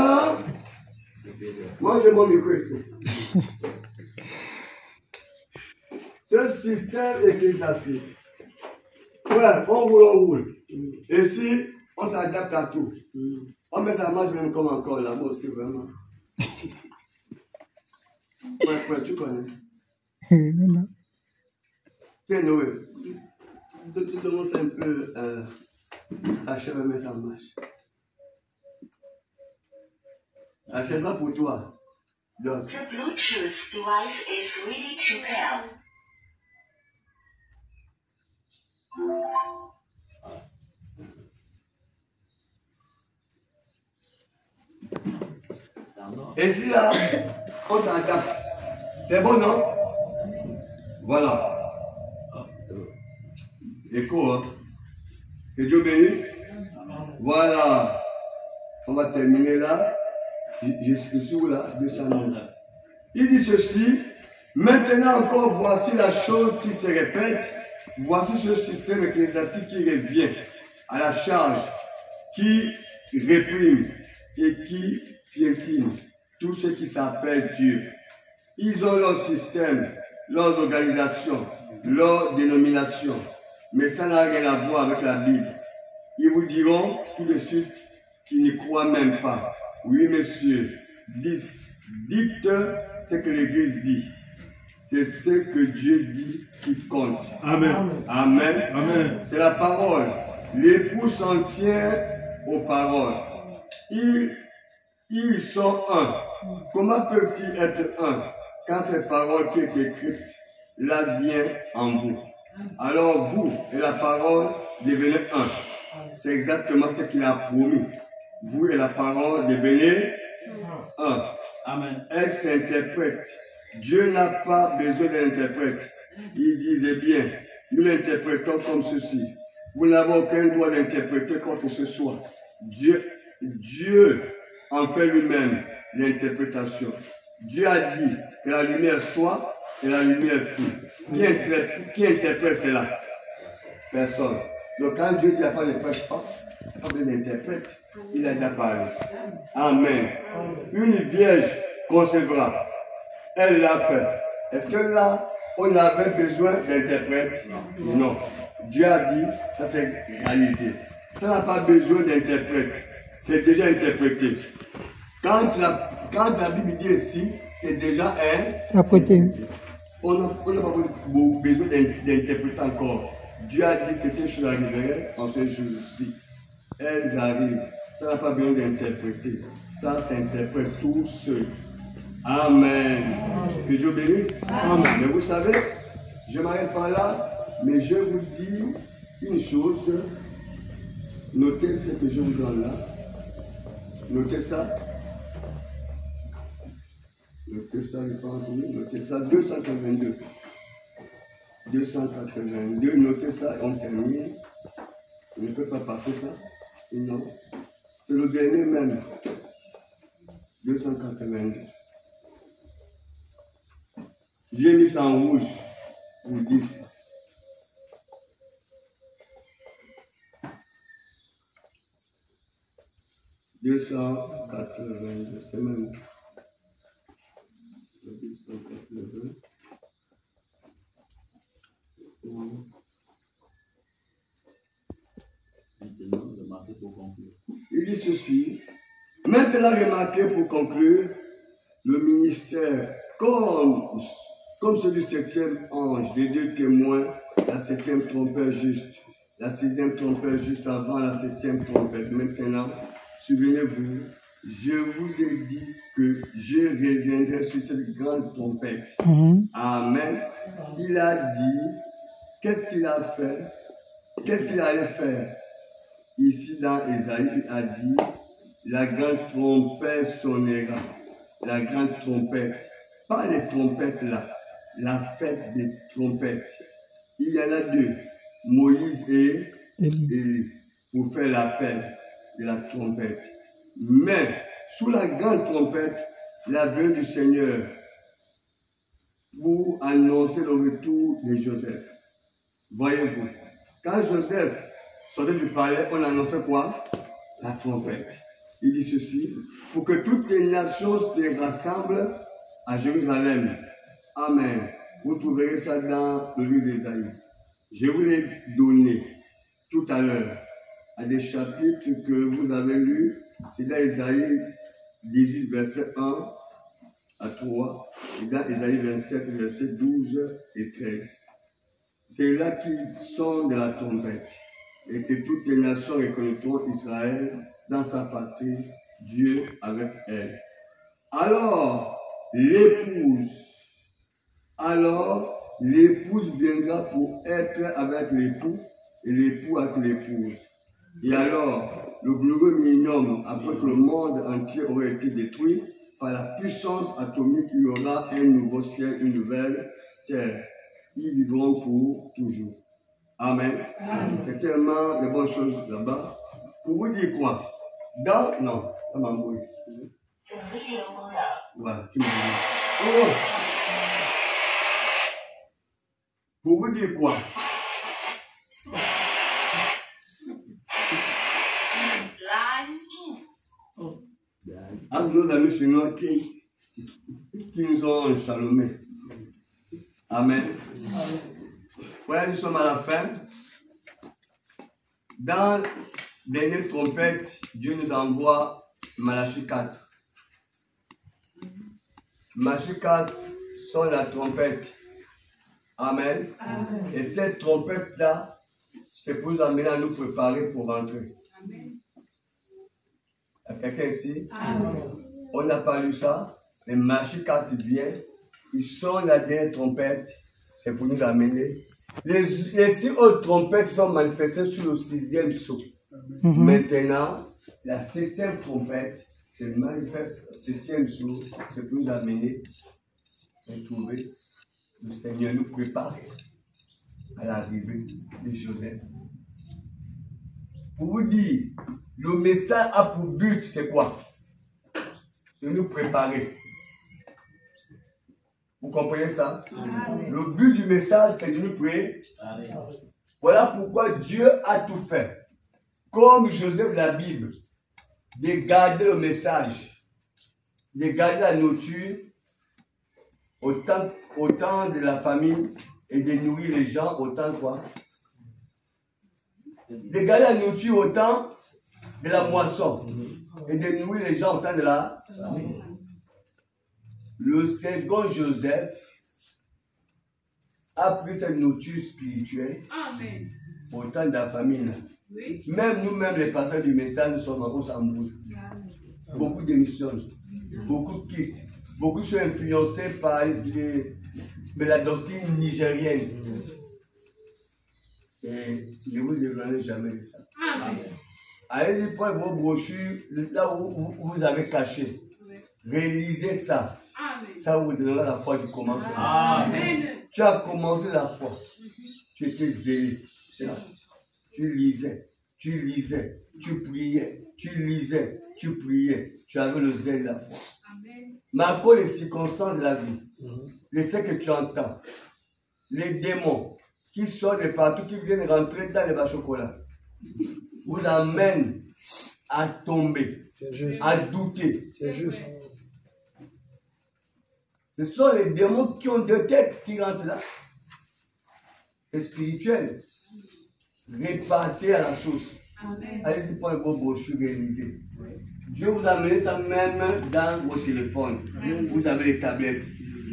Moi, j'ai mon micro ici. Ce système ecclésiastique. Ouais, on roule. Et si on s'adapte à tout. On met ça marche même comme encore là-bas aussi, vraiment. Ouais, tu connais. Non. Tiens, Noé, tu commences un peu à achever, mais ça marche. Achève-moi pour toi. Donc. The Bluetooth device is ready to pair. Et si là, on s'adapte. C'est bon, non? Voilà. Écho, hein? Que Dieu bénisse. Voilà. On va terminer là. Je suis où là? 209. Il dit ceci. Maintenant encore, voici la chose qui se répète. Voici ce système ecclésiastique qui revient à la charge, qui réprime et qui piétine tous ceux qui s'appellent Dieu. Ils ont leur système, leurs organisations, leurs dénominations. Mais ça n'a rien à voir avec la Bible. Ils vous diront tout de suite qu'ils n'y croient même pas. Oui, monsieur, dites ce que l'Église dit. C'est ce que Dieu dit qui compte. Amen. Amen. Amen. C'est la parole. L'époux s'en tient aux paroles. Ils sont un. Comment peuvent-ils être un quand cette parole qui est écrite là vient en vous? Alors vous et la parole devenez un. C'est exactement ce qu'il a promis. Vous et la parole devenez un. Amen. Elle s'interprète. Dieu n'a pas besoin d'un interprète. Il disait bien, nous l'interprétons comme ceci. Vous n'avez aucun droit d'interpréter quoi que ce soit. Dieu en fait lui-même l'interprétation. Dieu a dit que la lumière soit et la lumière fut. Qui interprète cela? Personne. Donc quand Dieu dit la femme ne prête pas, c'est pas besoin d'interprète. Il a déjà parlé. Amen. Une vierge concevra. Elle l'a fait. Est-ce que là, on avait besoin d'interprète? Non. Dieu a dit, ça s'est réalisé. Ça n'a pas besoin d'interprète. C'est déjà interprété. Quand la Bible dit ici, c'est déjà Interprété. On n'a pas besoin d'interpréter encore. Dieu a dit que ces choses arriveraient en ce jour-ci. Elles arrivent. Ça n'a pas besoin d'interpréter. Ça s'interprète tout seul. Amen. Que Dieu bénisse. Amen. Mais vous savez, je ne m'arrête pas là, mais je vous dis une chose. Notez ce que je vous donne là. Notez ça. Notez ça, je pense, oui. Notez ça, 282. 282, notez ça, on termine. On ne peut pas passer ça. Sinon, c'est le dernier même. 282. J'ai mis ça en rouge pour 10. « 282, c'est même. 280. Il dit ceci. Maintenant, remarquez pour conclure, le ministère, comme celui du 7e ange, les 2 témoins, la 7e trompette juste, la 6e trompette juste avant la 7e trompette. Maintenant, souvenez-vous, je vous ai dit que je reviendrai sur cette grande trompette. Amen. Il a dit, qu'est-ce qu'il a fait? Qu'est-ce qu'il allait faire? Ici dans Ésaïe, il a dit, la grande trompette sonnera. La grande trompette. Pas les trompettes là. La fête des trompettes. Il y en a 2. Moïse et Élie. Pour faire l'appel de la trompette. Mais, sous la grande trompette, la venue du Seigneur pour annoncer le retour de Joseph. Voyez-vous, quand Joseph sortait du palais, on annonçait quoi? La trompette. Il dit ceci, pour que toutes les nations se rassemblent à Jérusalem. Amen. Vous trouverez ça dans le livre d'Ésaïe. Je vous l'ai donné tout à l'heure à des chapitres que vous avez lus. C'est dans Ésaïe 18, verset 1 à 3, et dans Ésaïe 27, verset 12 et 13. C'est là qu'ils sont de la trompette, et que toutes les nations reconnaîtront Israël dans sa patrie, Dieu avec elle. Alors, l'épouse viendra pour être avec l'époux, et l'époux avec l'épouse. Et alors, le glorieux millénium, après que le monde entier aurait été détruit, par la puissance atomique, il y aura un nouveau ciel, une nouvelle terre. Ils vivront pour toujours. Amen. C'est tellement de bonnes choses là-bas. Pour vous dire quoi? Non, ça m'embrouille. Ouais, tu m'embrouilles. Oh. Pour vous dire quoi? amis chinois qui nous ont chalomé. Amen. Voilà, nous sommes à la fin. Dans les dernières trompettes, Dieu nous envoie Malachie 4. Malachie 4 sonne la trompette. Amen. Amen. Et cette trompette-là, c'est pour nous amener à nous préparer pour rentrer. Amen. Il y a quelqu'un ici? Amen. On n'a pas lu ça. Mais Malachie 4 vient. Il sonne la dernière trompette. C'est pour nous amener. Les 6 autres trompettes sont manifestées sur le 6e sceau. Maintenant, la 7e trompette se manifeste, 7e sceau, c'est pour nous amener à trouver le Seigneur nous préparer à l'arrivée de Joseph. Pour vous dire, le message a pour but, c'est quoi? De nous préparer. Vous comprenez ça? Amen. Le but du message, c'est de nous préparer. Voilà pourquoi Dieu a tout fait. Comme Joseph de la Bible, de garder le message, de garder la nourriture autant de la famille et de nourrir les gens autant quoi? De garder la nourriture autant de la moisson et de nourrir les gens autant de la famille. Le second Joseph a pris cette nourriture spirituelle autant de la famille. Oui. Même nous-mêmes, les partenaires du message, nous sommes encore sans bruit. Beaucoup d'émissions, beaucoup quittent, beaucoup sont influencés par la doctrine nigérienne. Et ne vous éloignez jamais de ça. Allez-y prendre vos brochures, là où vous avez caché. Réalisez ça. Amen. Ça vous donnera la foi du commencement. Amen. Tu as commencé la foi. Tu étais zélé. Tu lisais, tu priais, tu lisais, tu priais. Tu avais le zèle de la foi. Marco les circonstances de la vie, les ce que tu entends, les démons qui sortent de partout, qui viennent rentrer dans les bas chocolats, vous amènent à tomber, à douter. C'est juste. Ce sont les démons qui ont deux têtes qui rentrent là. C'est spirituel. Répartez à la source. Allez-y prendre vos brochures réalisées. Dieu vous a amené ça même dans vos téléphones. Amen. Vous avez les tablettes.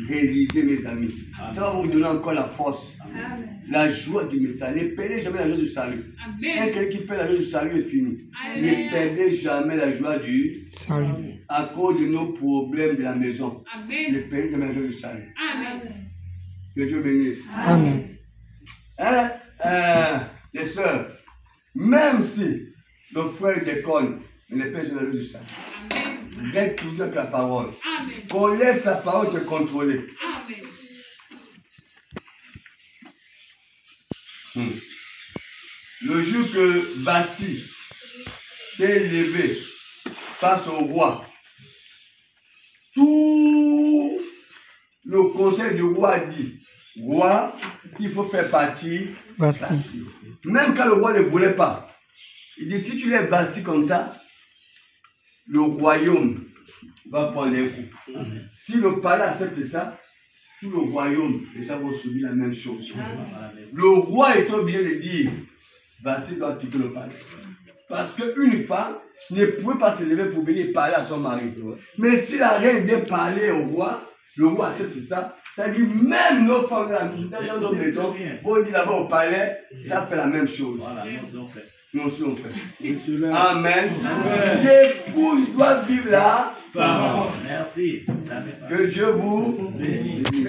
Réalisez, mes amis. Amen. Ça va vous donner encore la force. Amen. La joie du message. Ne perdez jamais la joie du salut. Quelqu'un qui perd la joie du salut est fini. Amen. Ne perdez jamais la joie du salut. À cause de nos problèmes de la maison. Amen. Ne perdez jamais la joie du salut. Amen. Que Dieu bénisse. Amen. Les sœurs, même si le frère déconne, ne perd jamais la joie du salut. Reste toujours avec la parole. Amen. Qu'on laisse la parole te contrôler. Amen. Le jour que Basti s'est levé face au roi, tout le conseil du roi dit, roi, il faut faire partie Basti. Même quand le roi ne voulait pas, il dit, si tu laisses Basti comme ça, le royaume va prendre les coups. Si le palais accepte ça, tout le royaume, les gens vont subir la même chose. Le roi est obligé de dire, Basti doit quitter le palais. Parce qu'une femme ne pouvait pas se lever pour venir parler à son mari. Mais si la reine vient parler au roi, le roi accepte ça. C'est-à-dire, même nos femmes dans nos maisons, vont dire là-bas au palais, ça fait la même chose. Voilà, nous aussi on fait. Amen. L'époux doit vivre là. Merci. Que Dieu vous bénisse.